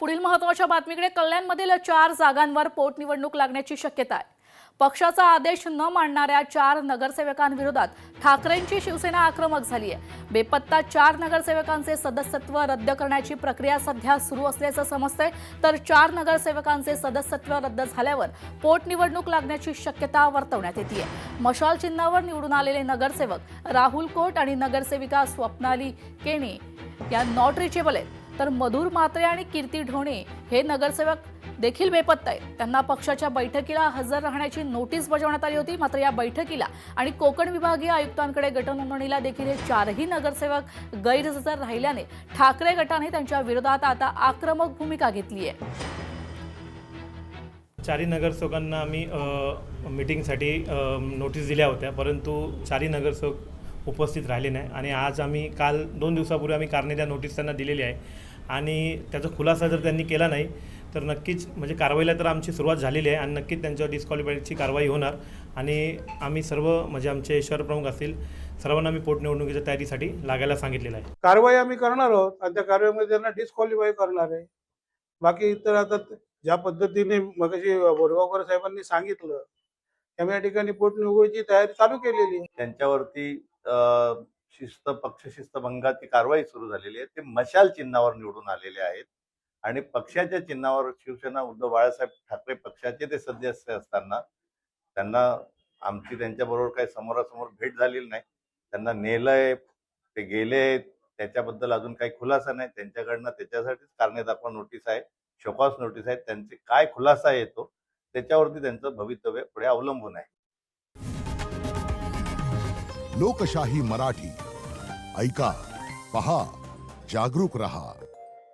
पुढील महत्त्वाच्या बातमीकडे कल्याणमधील 4 जागांवर पोटनिवडणूक लागण्याची शक्यता आहे। पक्षाचा आदेश न मानणाऱ्या 4 नगरसेवकांविरोधात ठाकरेंची शिवसेना आक्रमक झाली आहे। बेपत्ता 4 नगरसेवकांचे सदस्यत्व रद्द करण्याची प्रक्रिया सध्या सुरू असल्याचं समजतंय, तर 4 नगरसेवकांचे सदस्यत्व रद्द झाल्यावर पोटनिवडणूक लागण्याची शक्यता वर्तवण्यात येते। मशाल चिन्हावर निवडून आलेले नगरसेवक राहुल कोट आणि नगरसेविका स्वप्नाली केणे या नॉट रिचेबल आहेत, तर मधुर म्हात्रे आणि कीर्ती ढोणे हे नगरसेवक देखील बेपत्ता आहेत। त्यांना पक्षाच्या बैठकीला हजर राहण्याची नोटीस बजावण्यात आली होती, मात्र या बैठकीला आणि कोकण विभागीय आयुक्तांकडे गटनोंदणीला देखील हे 4ही नगरसेवक गैरहजर राहिल्याने ठाकरे गटाने त्यांच्या विरोधात आता आक्रमक भूमिका घेतली आहे। 4 नगरसेवकांना आम्ही मीटिंगसाठी नोटीस दिल्या होत्या, परंतु 4 नगरसेवक उपस्थित राहिले नाही आणि आज आम्ही काल 2 दिवसापूर्वी आम्ही कारणे नोटीस त्यांना दिलेली आहे आणि त्याचा खुलासा जर त्यांनी केला नाही तर नक्कीच म्हणजे कारवाईला तर आमची सुरुवात झालेली आहे आणि नक्कीच त्यांच्यावर डिस्क्वालिफायची कारवाई होणार आणि आम्ही सर्व म्हणजे आमचे शहर प्रमुख असतील सर्वांना आम्ही पोटनिवडणुकीच्या तयारीसाठी लागायला सांगितलेलं आहे। कारवाई आम्ही करणार आहोत आणि त्या कारवाईमध्ये त्यांना डिस्क्वालिफाय करणार आहे। बाकी इतर आता ज्या पद्धतीने मगाशी बोरगावकर साहेबांनी सांगितलं त्यामुळे या ठिकाणी पोटनिवडणुकीची तयारी चालू केलेली आहे। त्यांच्यावरती पक्षशिस्त भंगाची कारवाई सुरू झालेली आहे। ते मशाल चिन्हावर निवडून आलेले आहेत आणि पक्षाच्या चिन्हावर शिवसेना उद्धव बाळासाहेब ठाकरे पक्षाचे ते सदस्य असताना त्यांना आमची त्यांच्याबरोबर काही समोरासमोर भेट झालेली नाही। त्यांना नेलंय, ते गेले, त्याच्याबद्दल अजून काही खुलासा नाही त्यांच्याकडनं। त्याच्यासाठीच कारणे दाखवा नोटीस आहे, शोकॉस नोटीस आहे। त्यांचे काय खुलासा येतो त्याच्यावरती त्यांचं भवितव्य पुढे अवलंबून आहे। लोकशाही मराठी ऐका, पहा, जागरूक रहा।